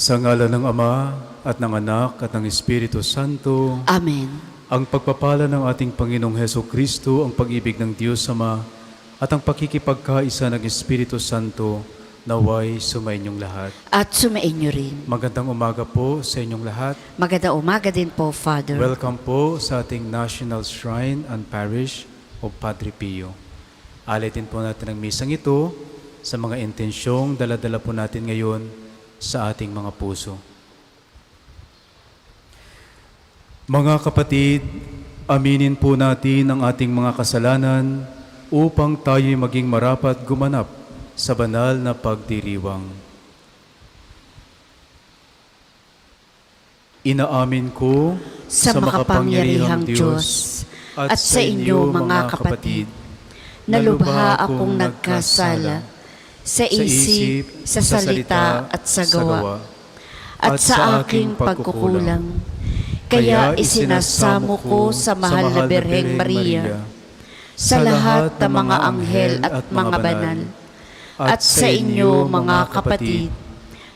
Sa ngalan ng Ama, at ng Anak, at ng Espiritu Santo. Amen. Ang pagpapala ng ating Panginoong Hesukristo, ang pag-ibig ng Diyos Ama, at ang pakikipagkaisa ng Espiritu Santo, naway sumainyong lahat. At sumainyo rin. Magandang umaga po sa inyong lahat. Magandang umaga din po, Father. Welcome po sa ating National Shrine and Parish of Padre Pio. Alitin po natin ang misang ito sa mga intensyong dala-dala po natin ngayon sa ating mga puso. Mga kapatid, aminin po natin ang ating mga kasalanan upang tayo'y maging marapat gumanap sa banal na pagdiriwang. Inaamin ko sa makapangyarihang Diyos at sa inyo mga kapatid, na lubha akong nagkasala sa isip, sa salita at sa gawa, at sa aking pagkukulang. Kaya isinasamo ko sa mahal na Birheng Maria, sa lahat ng mga anghel at mga banal, at sa inyo mga kapatid,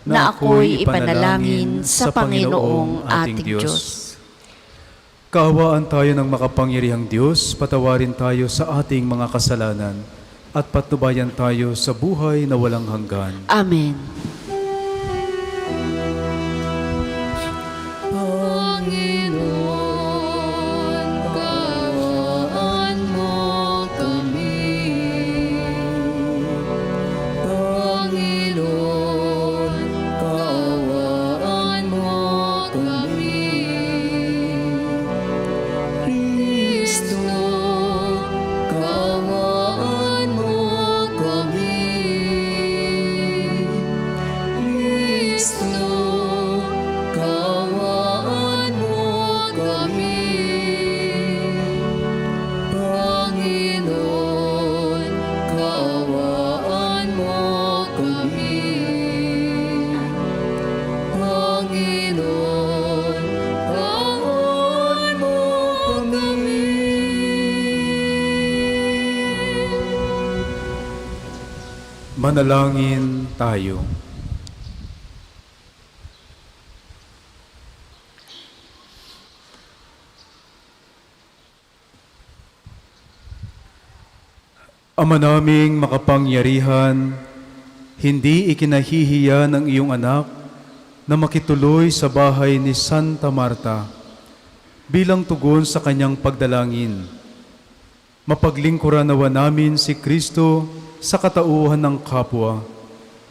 na ako'y ipanalangin sa Panginoong ating Diyos. Kaawaan tayo ng makapangyarihang Diyos, patawarin tayo sa ating mga kasalanan, at patnubayan tayo sa buhay na walang hanggan. Amen. Manalangin tayo. Ama naming makapangyarihan, hindi ikinahihiya ng iyong anak na makituloy sa bahay ni Santa Marta bilang tugon sa kanyang pagdalangin. Mapaglingkuran nawa namin si Kristo sa katauhan ng kapwa,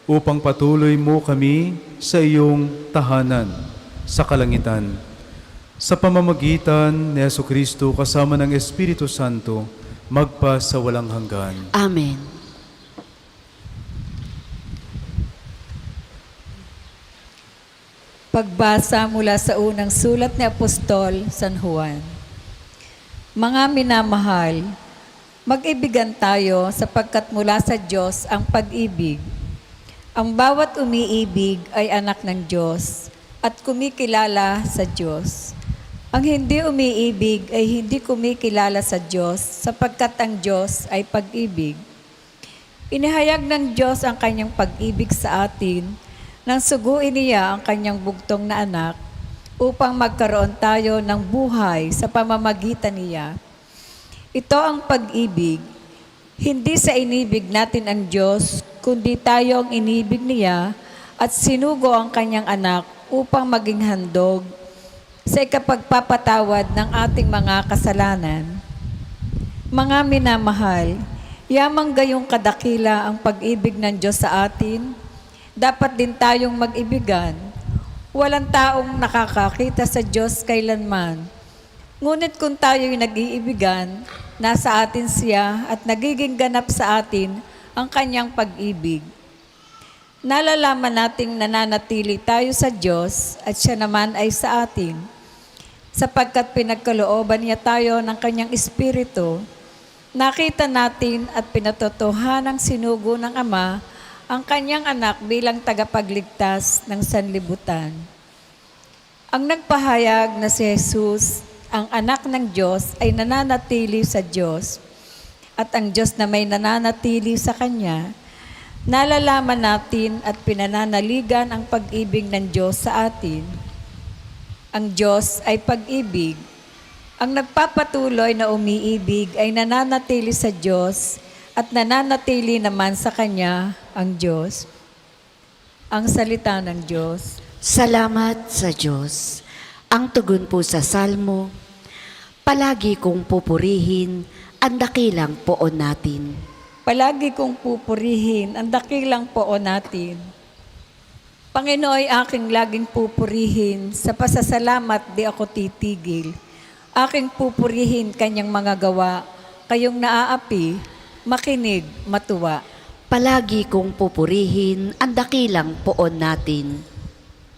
upang patuloy mo kami sa iyong tahanan sa kalangitan. Sa pamamagitan ni Jesucristo kasama ng Espiritu Santo, magpa sa walang hanggan. Amen. Pagbasa mula sa unang sulat ni Apostol San Juan. Mga minamahal, mag-ibigan tayo sapagkat mula sa Diyos ang pag-ibig. Ang bawat umiibig ay anak ng Diyos at kumikilala sa Diyos. Ang hindi umiibig ay hindi kumikilala sa Diyos sapagkat ang Diyos ay pag-ibig. Inihayag ng Diyos ang kanyang pag-ibig sa atin nang suguin niya ang kanyang bugtong na anak upang magkaroon tayo ng buhay sa pamamagitan niya. Ito ang pag-ibig, hindi sa inibig natin ang Diyos, kundi tayo ang inibig niya at sinugo ang kanyang anak upang maging handog sa ikapagpapatawad ng ating mga kasalanan. Mga minamahal, yamang gayong kadakila ang pag-ibig ng Diyos sa atin, dapat din tayong mag-ibigan. Walang taong nakakakita sa Diyos kailanman. Ngunit kung tayo'y nag-iibigan, nasa atin siya at nagiging ganap sa atin ang kanyang pag-ibig. Nalalaman nating nananatili tayo sa Diyos at siya naman ay sa atin, sapagkat pinagkalooban niya tayo ng kanyang Espiritu. Nakita natin at pinatotohanang sinugo ng Ama ang kanyang anak bilang tagapagligtas ng sanlibutan. Ang nagpahayag na si Jesus, ang anak ng Diyos, ay nananatili sa Diyos, at ang Diyos na may nananatili sa Kanya, Nalalaman natin at pinananaligan ang pag-ibig ng Diyos sa atin. Ang Diyos ay pag-ibig. Ang nagpapatuloy na umiibig ay nananatili sa Diyos at nananatili naman sa Kanya ang Diyos. Ang salita ng Diyos. Salamat sa Diyos. Ang tugon po sa Salmo, palagi kong pupurihin ang dakilang poon natin. Palagi kong pupurihin ang dakilang poon natin. Panginoon ay aking laging pupurihin, sa pasasalamat di ako titigil. Aking pupurihin kanyang mga gawa, kayong naaapi, makinig, matuwa. Palagi kong pupurihin ang dakilang poon natin.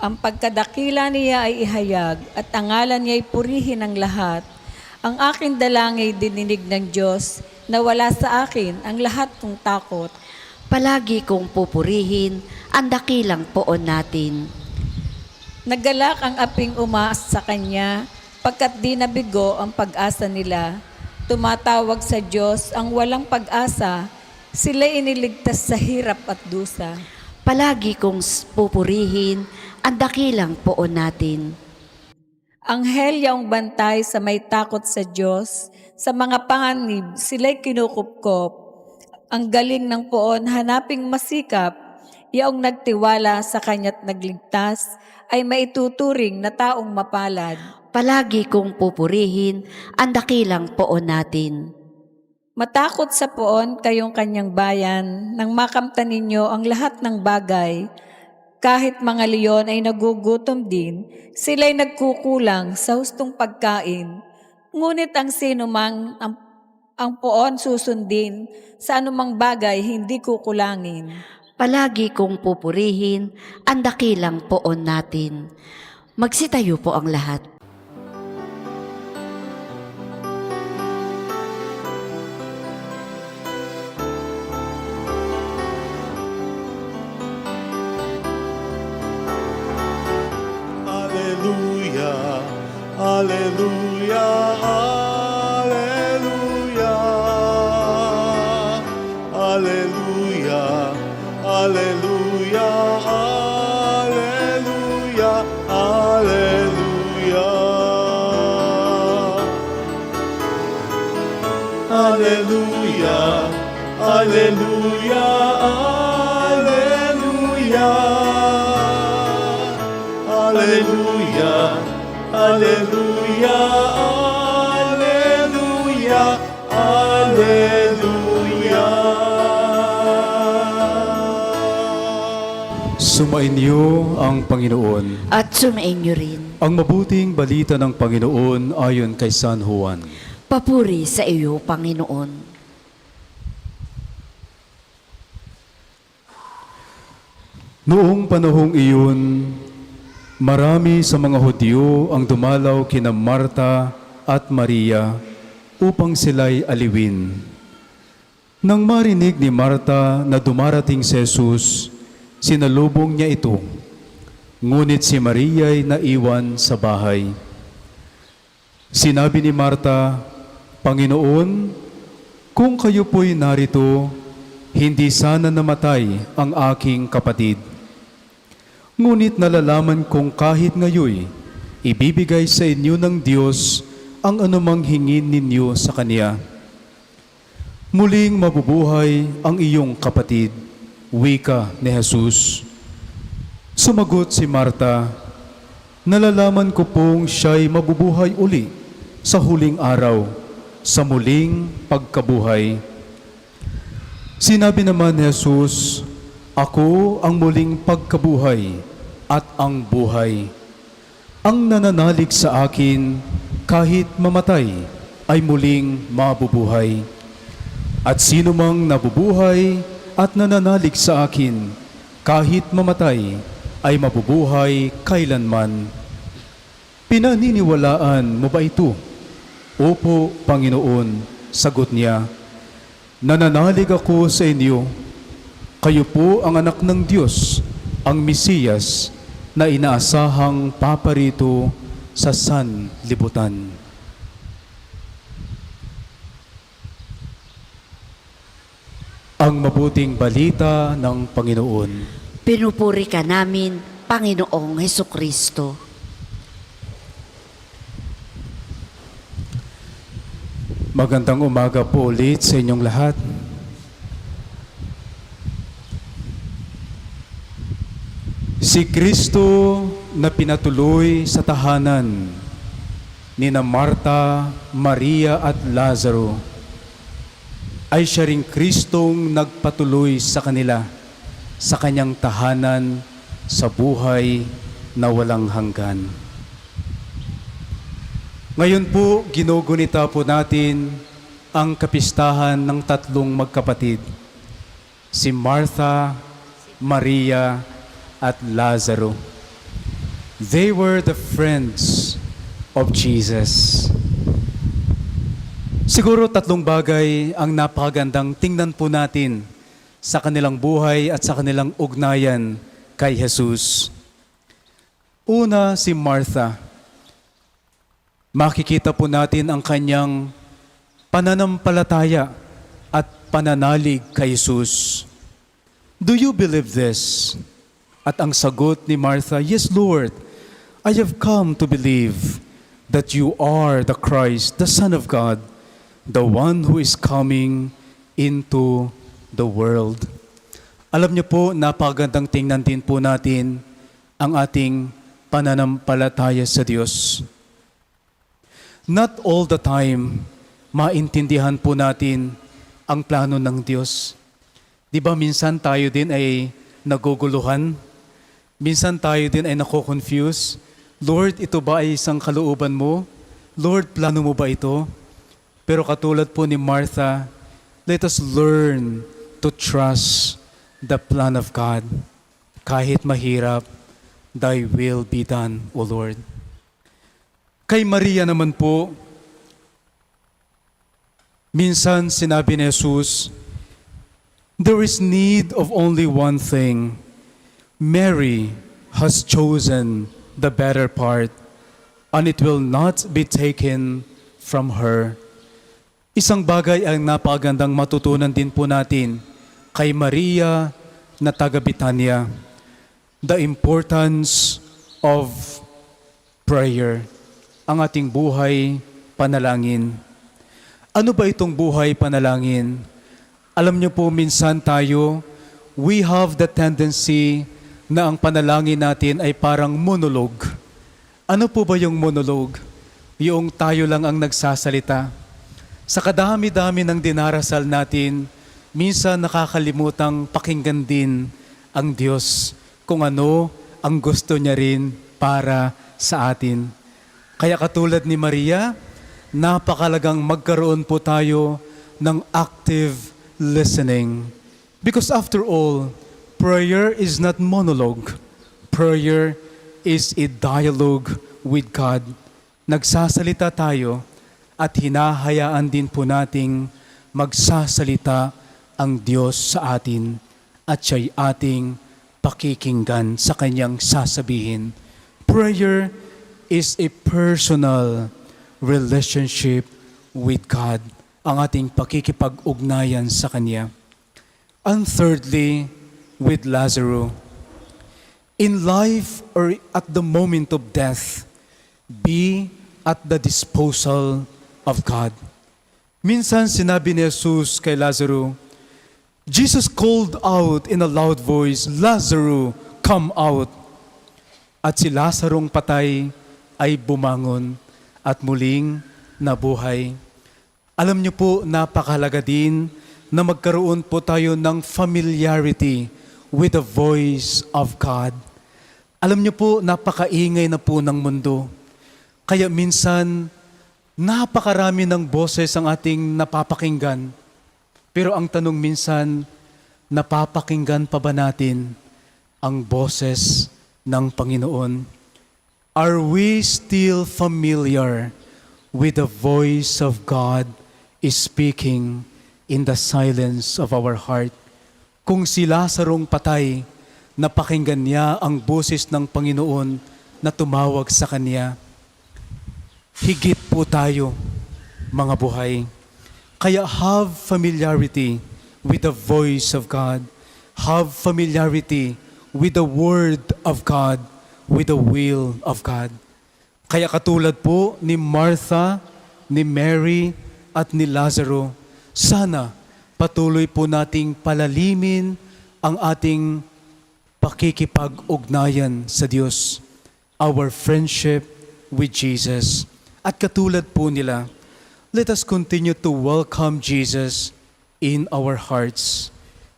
Ang pagkadakila niya ay ihayag at ang ngalan niya ay purihin ng lahat. Ang aking dalangin dininig ng Diyos na wala sa akin ang lahat ng takot. Palagi kong pupurihin ang dakilang poon natin. Naggalak ang aping umaas sa kanya, pagkat di nabigo ang pag-asa nila. Tumatawag sa Diyos ang walang pag-asa, sila iniligtas sa hirap at dusa. Palagi kong pupurihin ang dakilang poon natin. Anghel yaong bantay sa may takot sa Diyos, sa mga panganib sila'y kinukupkop. Ang galing ng poon hanaping masikap, yaong nagtiwala sa kanya't nagligtas, ay maituturing na taong mapalad. Palagi kong pupurihin ang dakilang poon natin. Matakot sa poon kayong kanyang bayan, nang makamtan ninyo ang lahat ng bagay. Kahit mga leon ay nagugutom din, sila'y nagkukulang sa hustong pagkain. Ngunit ang sinumang ang poon susundin, sa anumang bagay hindi kukulangin. Palagi kong pupurihin ang dakilang poon natin. Magsitayo po ang lahat. Hallelujah, hallelujah, hallelujah, hallelujah, hallelujah, hallelujah, hallelujah. Hallelujah, hallelujah, hallelujah. Hallelujah, hallelujah, hallelujah, hallelujah. Sumainyo ang Panginoon. At sumainyo rin. Ang mabuting balita ng Panginoon ayon kay San Juan. Papuri sa iyo, Panginoon. Noong panahong iyon, marami sa mga Hudyo ang dumalaw kina Marta at Maria upang sila'y aliwin. Nang marinig ni Marta na dumarating si Jesus, sinalubong niya ito. Ngunit si Maria'y naiwan sa bahay. Sinabi ni Marta, Panginoon, kung kayo po'y narito, hindi sana namatay ang aking kapatid. Ngunit nalalaman kong kahit ngayoy, ibibigay sa inyo ng Diyos ang anumang hingin ninyo sa Kanya. Muling mabubuhay ang iyong kapatid, wika ni Jesus. Sumagot si Marta, nalalaman ko pong siya'y mabubuhay uli sa huling araw, sa muling pagkabuhay. Sinabi naman ni Jesus, ako ang muling pagkabuhay at ang buhay. Ang nananalig sa akin, kahit mamatay, ay muling mabubuhay. At sino mang nabubuhay at nananalig sa akin, kahit mamatay, ay mabubuhay kailanman. Pinaniniwalaan mo ba ito? Opo, Panginoon, sagot niya. Nananalig ako sa inyo. Kayo po ang anak ng Diyos, ang Mesiyas, na inaasahang paparito sa sanlibutan. Ang ang mabuting balita ng Panginoon. Pinupuri ka namin, Panginoong Hesukristo. Magandang umaga po ulit sa inyong lahat. Si Kristo na pinatuloy sa tahanan ni na Marta, Maria at Lazaro ay siya ring Kristong nagpatuloy sa kanila sa kanyang tahanan sa buhay na walang hanggan. Ngayon po, ginugunita po natin ang kapistahan ng tatlong magkapatid, si Martha, Maria, at Lazaro. They were the friends of Jesus. Siguro tatlong bagay ang napakagandang tingnan po natin sa kanilang buhay at sa kanilang ugnayan kay Jesus. Una, si Martha. Makikita po natin ang kanyang pananampalataya at pananalig kay Jesus. Do you believe this? At ang sagot ni Martha, Yes, Lord, I have come to believe that you are the Christ, the Son of God, the one who is coming into the world. Alam niyo po, napakagandang tingnan din po natin ang ating pananampalataya sa Diyos. Not all the time, maintindihan po natin ang plano ng Diyos. Di ba minsan tayo din ay naguguluhan? Minsan tayo din ay nako-confuse. Lord, ito ba ay isang kalooban mo? Lord, plano mo ba ito? Pero katulad po ni Martha, let us learn to trust the plan of God. Kahit mahirap, thy will be done, O Lord. Kay Maria naman po, minsan sinabi ni Jesus, there is need of only one thing. Mary has chosen the better part, and it will not be taken from her. Isang bagay ang napakagandang matutunan din po natin kay Maria na taga Betania, the importance of prayer, ang ating buhay panalangin. Ano ba itong buhay panalangin? Alam niyo po, minsan tayo, we have the tendency na ang panalangin natin ay parang monologue. Ano po ba yung monologue? Yung tayo lang ang nagsasalita. Sa kadami-dami ng dinarasal natin, minsan nakakalimutang pakinggan din ang Diyos kung ano ang gusto niya rin para sa atin. Kaya katulad ni Maria, napakalagang magkaroon po tayo ng active listening. Because after all, prayer is not monologue. Prayer is a dialogue with God. Nagsasalita tayo at hinahayaan din po nating magsasalita ang Diyos sa atin at siya'y ating pakikinggan sa kanyang sasabihin. Prayer is a personal relationship with God, ang ating pakikipag-ugnayan sa Kanya. And thirdly, with Lazarus, in life or at the moment of death, be at the disposal of God. Minsan sinabi ni Jesus kay Lazarus, Jesus called out in a loud voice, Lazarus, come out. At si Lazarong patay ay bumangon at muling nabuhay. Alam niyo po, napakahalaga din na magkaroon po tayo ng familiarity with the voice of God. Alam niyo po, napakaingay na po ng mundo. Kaya minsan, napakarami ng boses ang ating napapakinggan. Pero ang tanong minsan, napapakinggan pa ba natin ang boses ng Panginoon? Are we still familiar with the voice of God speaking in the silence of our heart? Kung si Lazarong patay, napakinggan niya ang boses ng Panginoon na tumawag sa kanya. Higit po tayo, mga buhay. Kaya have familiarity with the voice of God. Have familiarity with the Word of God, with the will of God. Kaya katulad po ni Martha, ni Mary, at ni Lazaro, sana patuloy po nating palalimin ang ating pakikipag-ugnayan sa Diyos, our friendship with Jesus. At katulad po nila, let us continue to welcome Jesus in our hearts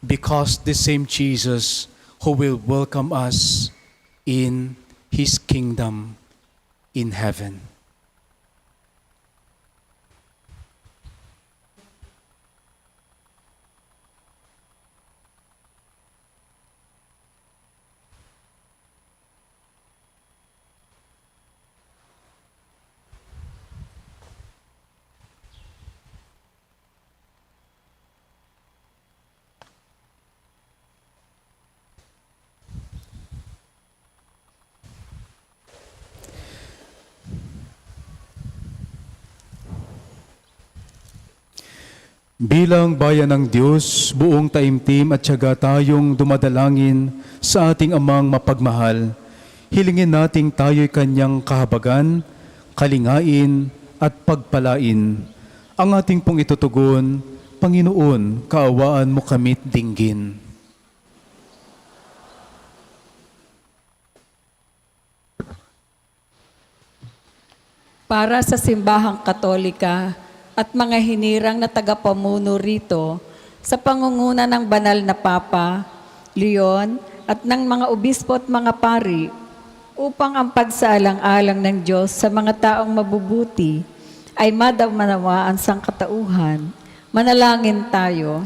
because the same Jesus who will welcome us in His kingdom in heaven. Bilang bayan ng Diyos, buong taimtim at tiyaga tayong dumadalangin sa ating Amang mapagmahal. Hilingin nating tayo'y Kanyang kahabagan, kalingain at pagpalain. Ang ating pong itutugon, Panginoon, kaawaan mo kami't dinggin. Para sa Simbahang Katolika at mga hinirang na tagapamuno rito sa pangunguna ng banal na Papa, Leon, at ng mga obispo at mga pari, upang ang pagsaalang-alang ng Diyos sa mga taong mabubuti ay madamanawaan sang katauhan. Manalangin tayo.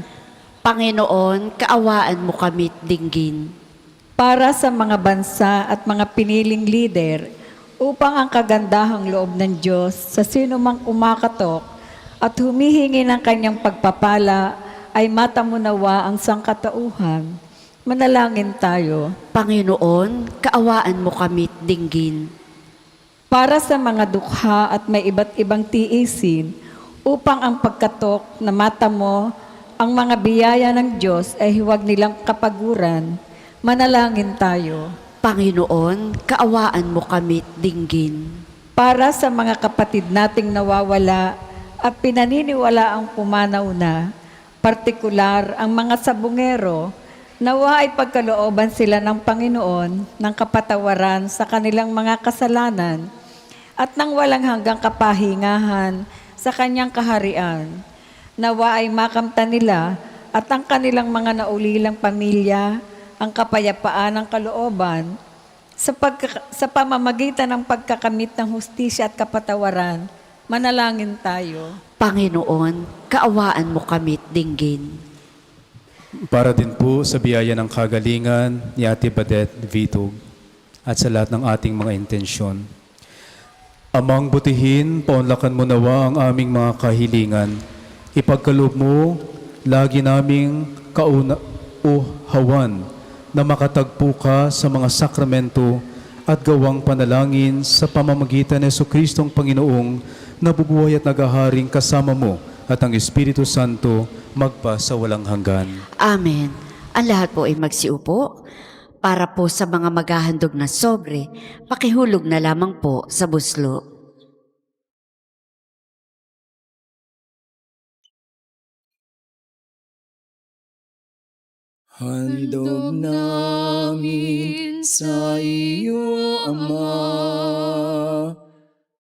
Panginoon, kaawaan mo kami't dinggin. Para sa mga bansa at mga piniling lider, upang ang kagandahang loob ng Diyos sa sino mang kumakatok at humihingi ng kanyang pagpapala ay matamunawa ang sangkatauhan. Manalangin tayo. Panginoon, kaawaan mo kami't dinggin. Para sa mga dukha at may iba't ibang tiisin, upang ang pagkatok na mata mo ang mga biyaya ng Diyos ay huwag nilang kapaguran. Manalangin tayo. Panginoon, kaawaan mo kami't dinggin. Para sa mga kapatid nating nawawala at pinaniniwala ang pumanaw na, partikular ang mga sabungero, nawa ay pagkalooban sila ng Panginoon ng kapatawaran sa kanilang mga kasalanan at nang walang hanggang kapahingahan sa kanyang kaharian. Nawa ay makamtan nila at ang kanilang mga naulilang pamilya ang kapayapaan ng kalooban sa pamamagitan ng pagkakamit ng hustisya at kapatawaran. Manalangin tayo. Panginoon, kaawaan mo kami't dinggin. Para din po sa biyaya ng kagalingan ni Ate Badet Vitug at sa lahat ng ating mga intensyon. Amang butihin, paunlakan mo nawa ang aming mga kahilingan. Ipagkaloob mo, lagi naming kaunahawan na makatagpo ka sa mga sakramento at gawang panalangin sa pamamagitan ng Jesucristong Panginoong nabubuhay at nagaharing kasama mo at ang Espiritu Santo magpa sa walang hanggan. Amen. Ang lahat po ay magsiupo. Para po sa mga maghahandog na sobre, pakihulog na lamang po sa buslo. Handog namin sa iyo, Ama,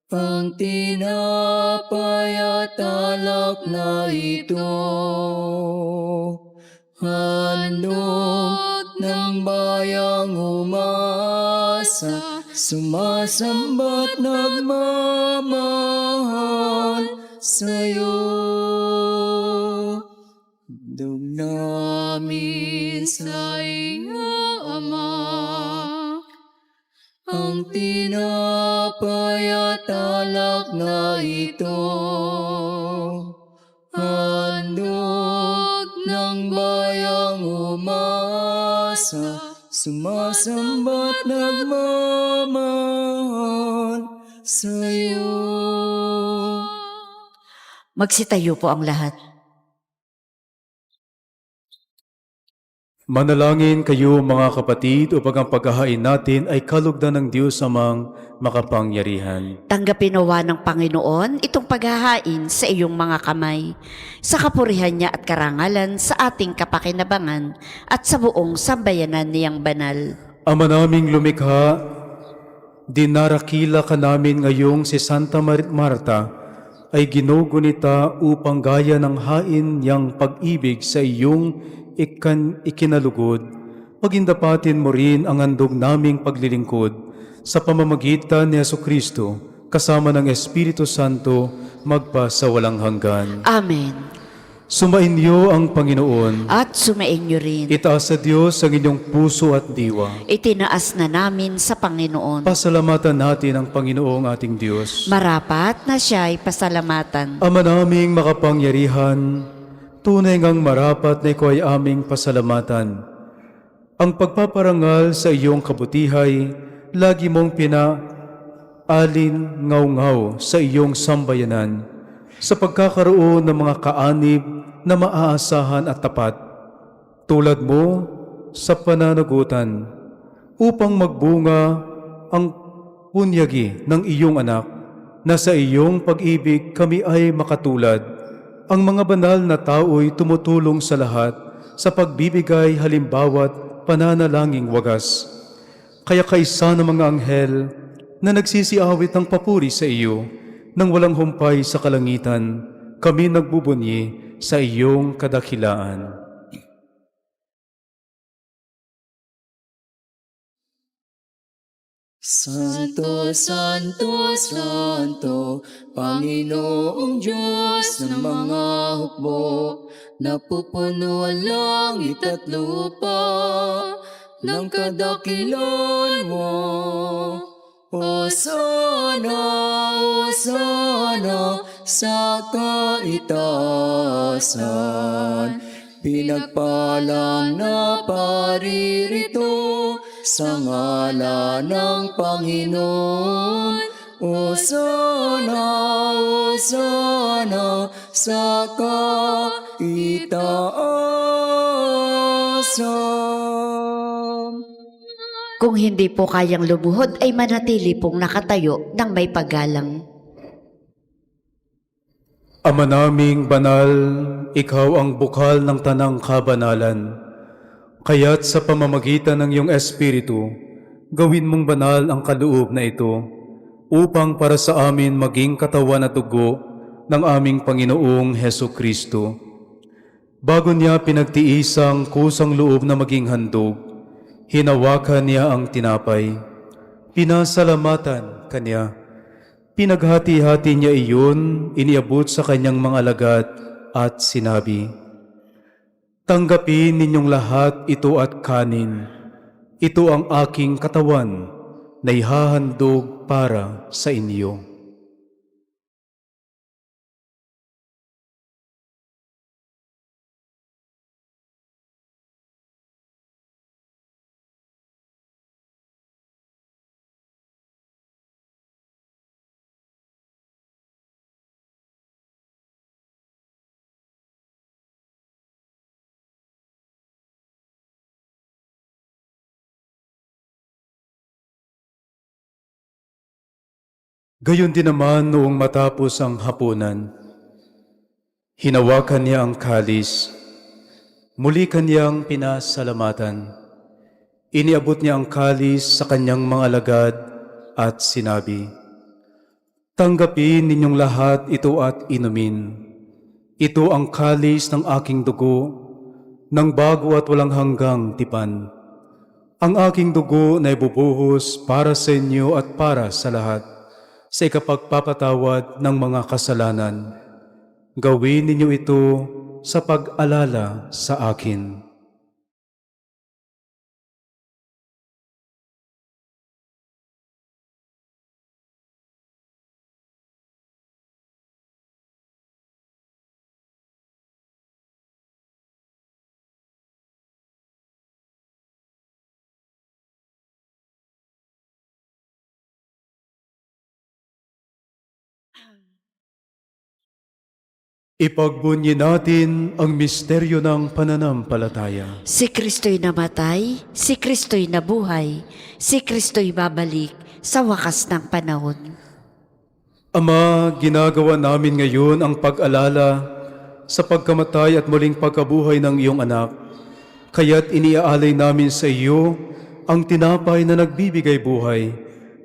ang tinapay at alak na ito. Handog ng bayang umasa, sumasamba't nagmamahal sa'yo. Handog namin sa iyo, Ama, ang tinapay at alak na ito. Handog ng bayang umasa, sumasamba't nagmamahal sa'yo. Magsitayo po ang lahat. Manalangin kayo mga kapatid upang ang paghahain natin ay kalugdan ng Diyos amang makapangyarihan. Tanggapin nawa ng Panginoon itong paghahain sa iyong mga kamay, sa kapurihan niya at karangalan sa ating kapakinabangan at sa buong sambayanan niyang banal. Ama naming lumikha, dinarakila ka namin ngayong si Santa Marta ay ginugunita upang gaya ng hain niyang pag-ibig sa iyong ikinalugod. Pagindapatin mo rin ang handog naming paglilingkod sa pamamagitan ni Jesucristo kasama ng Espiritu Santo magpa sa walang hanggan. Amen. Sumainyo ang Panginoon. At sumainyo rin. Itaas sa Diyos ang inyong puso at diwa. Itinaas na namin sa Panginoon. Pasalamatan natin ang Panginoong ating Diyos. Marapat na siya'y pasalamatan. Ama naming makapangyarihan, tunay ngang marapat na ikaw ay aming pasalamatan. Ang pagpaparangal sa iyong kabutihay, lagi mong pinaalin ngaw-ngaw sa iyong sambayanan sa pagkakaroon ng mga kaanib na maaasahan at tapat, tulad mo sa pananagutan, upang magbunga ang punyagi ng iyong anak, na sa iyong pag-ibig kami ay makatulad. Ang mga banal na tao'y tumutulong sa lahat sa pagbibigay halimbawa't pananalangin wagas. Kaya kaisa ng mga anghel na nagsisiawit ng papuri sa iyo, nang walang humpay sa kalangitan, kami nagbubunyi sa iyong kadakilaan. Santo, Santo, Santo, Panginoong Diyos ng mga hukbo, napupuno ang langit at lupa ng kadakilan mo. Hosana, Hosana sa kaitaasan, pinagpalang na paririto sa ngalan ng Panginoon. Hosana, Hosana sa kaitaasan. Kung hindi po kayang lumuhod ay manatili pong nakatayo ng may paggalang. Ama naming banal, ikaw ang bukal ng tanang kabanalan. Kaya't sa pamamagitan ng iyong Espiritu, gawin mong banal ang kaloob na ito, upang para sa amin maging katawan at dugo ng aming Panginoong Heso Kristo. Bago niya pinagtiisang kusang loob na maging handog, hinawakan niya ang tinapay, pinasalamatan kanya, pinaghati-hati niya iyon, iniabot sa kanyang mga alagad at sinabi, "Tanggapin ninyong lahat ito at kanin. Ito ang aking katawan na ihahandog para sa inyo." Gayon din naman noong matapos ang hapunan, hinawakan niya ang kalis, muli kanyang pinasalamatan. Iniabot niya ang kalis sa kanyang mga alagad at sinabi, "Tanggapin ninyong lahat ito at inumin. Ito ang kalis ng aking dugo, ng bago at walang hanggang tipan. Ang aking dugo na ibubuhos para sa inyo at para sa lahat, sa ikapagpapatawad ng mga kasalanan. Gawin ninyo ito sa pag-alala sa akin." Ipagbunyi natin ang misteryo ng pananampalataya. Si Kristo'y namatay, si Kristo'y nabuhay, si Kristo'y babalik sa wakas ng panahon. Ama, ginagawa namin ngayon ang pag-alala sa pagkamatay at muling pagkabuhay ng iyong anak. Kaya't iniaalay namin sa iyo ang tinapay na nagbibigay buhay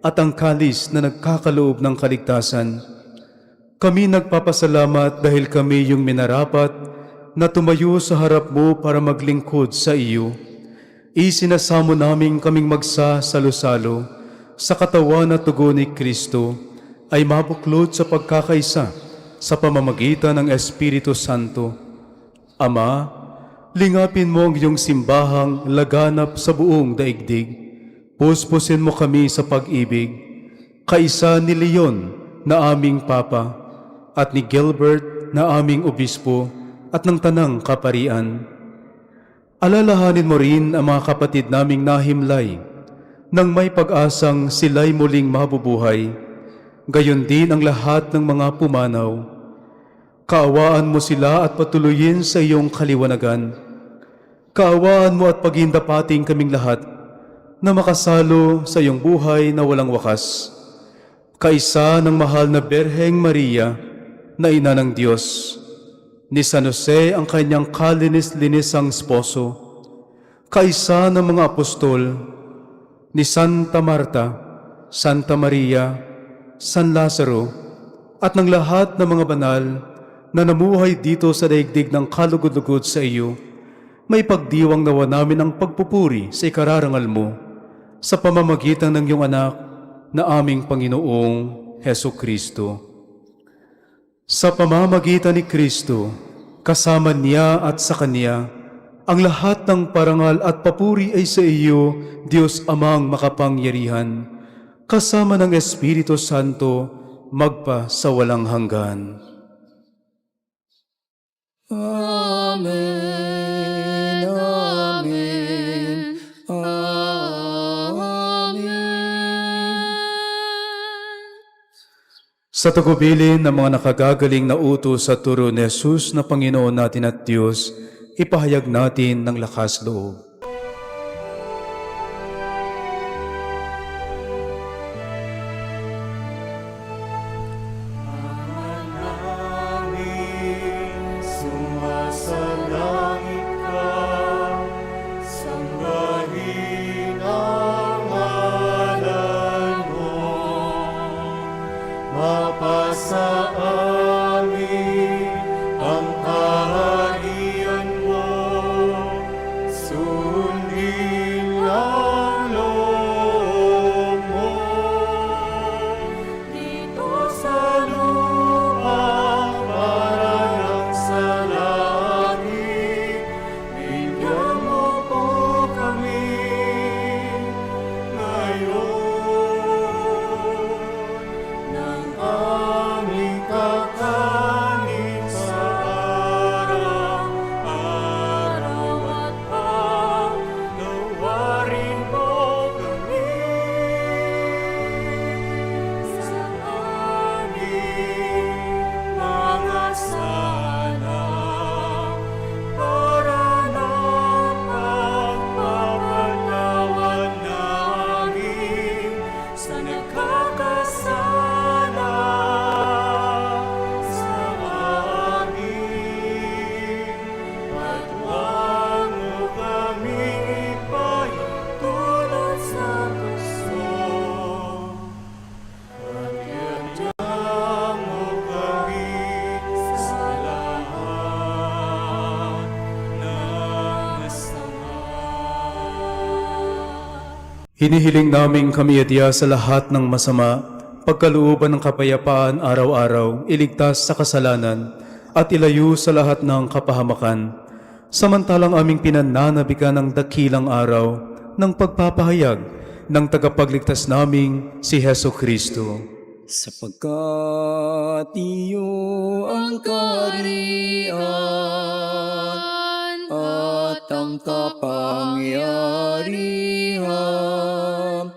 at ang kalis na nagkakaloob ng kaligtasan. Kami nagpapasalamat dahil kami yung minarapat na tumayo sa harap mo para maglingkod sa iyo. Isinasamo namin kaming magsasalo-salo sa katawan at tugon ni Kristo ay mabuklod sa pagkakaisa sa pamamagitan ng Espiritu Santo. Ama, lingapin mo ang iyong simbahang laganap sa buong daigdig. Puspusin mo kami sa pag-ibig, kaisa ni Leon na aming Papa, at ni Gilbert na aming obispo at ng tanang kaparian. Alalahanin mo rin ang mga kapatid naming nahimlay nang may pag-asang sila'y muling mabubuhay. Gayon din ang lahat ng mga pumanaw. Kaawaan mo sila at patuloyin sa iyong kaliwanagan. Kaawaan mo at paghindapating kaming lahat na makasalo sa iyong buhay na walang wakas. Kaisa ng mahal na Berheng Maria, na ina ng Diyos, ni San Jose ang kanyang kalinis-linisang esposo, kaisa ng mga apostol, ni Santa Marta, Santa Maria, San Lazaro, at ng lahat ng mga banal na namuhay dito sa daigdig ng kalugod-lugod sa iyo, may pagdiwang nawa namin ang pagpupuri sa ikararangal mo sa pamamagitan ng iyong anak na aming Panginoong Heso Kristo. Sa pamamagitan ni Kristo, kasama niya at sa Kanya, ang lahat ng parangal at papuri ay sa iyo, Diyos Amang makapangyarihan, kasama ng Espiritu Santo, magpa sa walang hanggan. Amen. Amen. Amen. Sa tagubilin ng mga nakagagaling na utos sa turo ni Jesus na Panginoon natin at Diyos, ipahayag natin ng lakas loob. Sumasalangit ka, sambahin ang ngalan mo. Mapasa amin ang kaharian mo, sundin ang loob mo. Dito sa lupa, parang sa langit, bigyan mo po kami ngayon ng aming kakanin sa araw-araw at paglawarin mo kami sa aming mga sala para napagpapatawad namin sa nagkakasala sa amin. At huwag mo kami ipahintulot sa gusto, at iadya mo kami sa lahat ng masama. Hinihiling naming kami adya sa lahat ng masama, pagkalooban ng kapayapaan araw-araw, iligtas sa kasalanan, at ilayo sa lahat ng kapahamakan. Samantalang aming pinananabikan ng dakilang araw ng pagpapahayag ng tagapagligtas naming si Heso Kristo. Sapagkat iyo ang kaharian at ang kapangyarihan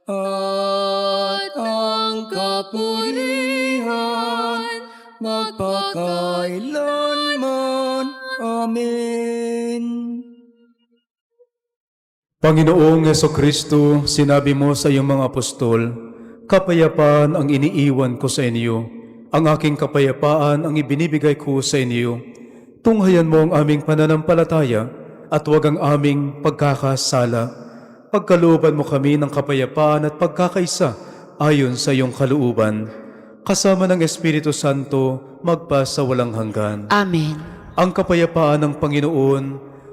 at ang kapurihan magpakailanman. Amen. Panginoong Hesukristo, sinabi mo sa iyong mga apostol, kapayapaan ang iniiwan ko sa inyo. Ang aking kapayapaan ang ibinibigay ko sa inyo. Tunghayan mo ang aming pananampalataya at huwag ang aming pagkakasala. Pagkalooban mo kami ng kapayapaan at pagkakaisa ayon sa iyong kalooban. Kasama ng Espiritu Santo, magpa sa walang hanggan. Amen. Ang kapayapaan ng Panginoon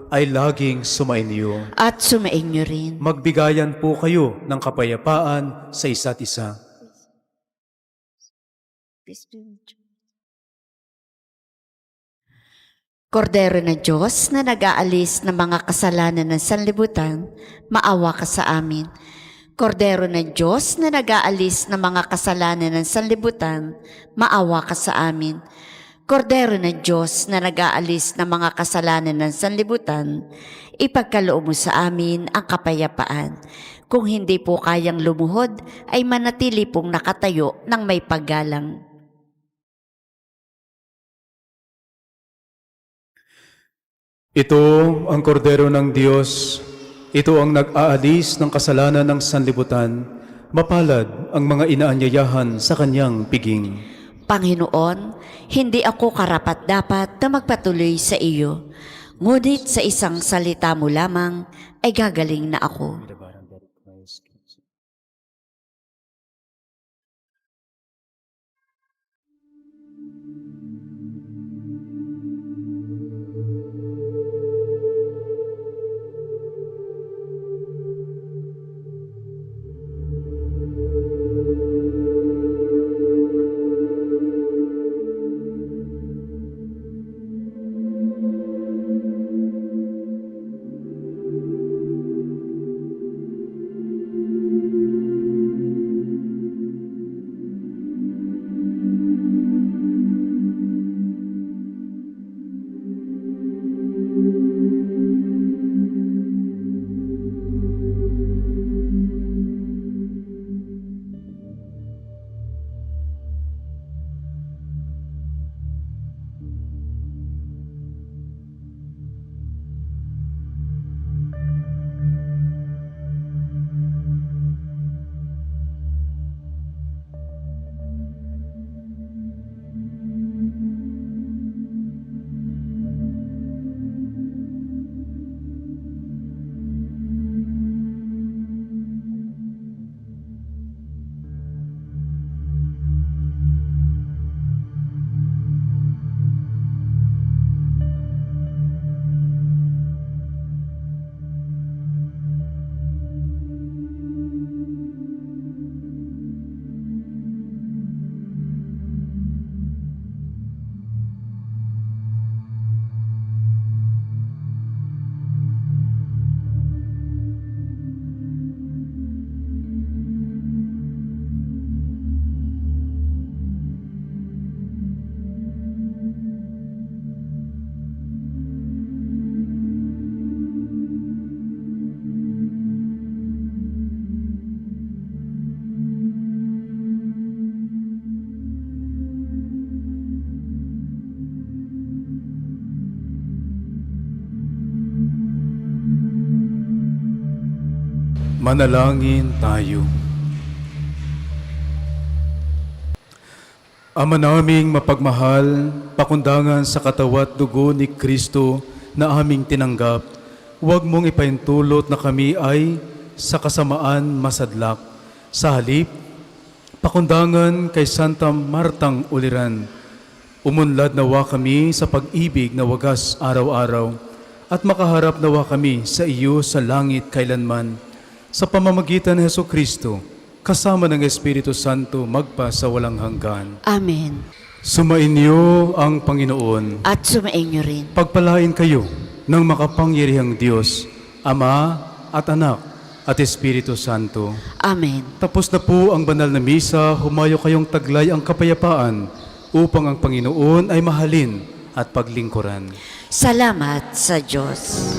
ay laging sumainyo. At sumainyo rin. Magbigayan po kayo ng kapayapaan sa isa't isa. Kordero na Diyos na nag-aalis ng mga kasalanan ng sanlibutan, maawa ka sa amin. Kordero na Diyos na nag-aalis ng mga kasalanan ng sanlibutan, maawa ka sa amin. Kordero na Diyos na nag-aalis ng mga kasalanan ng sanlibutan, ipagkaloob mo sa amin ang kapayapaan. Kung hindi po kayang lumuhod, ay manatili pong nakatayo ng may paggalang. Ito ang kordero ng Diyos. Ito ang nag-aalis ng kasalanan ng sanlibutan. Mapalad ang mga inaanyayahan sa kanyang piging. Panginoon, hindi ako karapat-dapat na magpatuloy sa iyo. Ngunit sa isang salita mo lamang ay gagaling na ako. Manalangin tayo. Ama naming mapagmahal, pakundangan sa katawat dugo ni Kristo na aming tinanggap, huwag mong ipaintulot na kami ay sa kasamaan masadlak. Sa halip, pakundangan kay Santa Martang Uliran, umunlad nawa kami sa pag-ibig na wagas araw-araw at makaharap nawa kami sa iyo sa langit kailanman. Sa pamamagitan ni Hesukristo, kasama ng Espiritu Santo, magpa sa walang hanggan. Amen. Sumainyo ang Panginoon. At sumainyo rin. Pagpalain kayo ng makapangyarihang Diyos, Ama at Anak at Espiritu Santo. Amen. Tapos na po ang banal na misa, humayo kayong taglay ang kapayapaan upang ang Panginoon ay mahalin at paglingkuran. Salamat sa Diyos.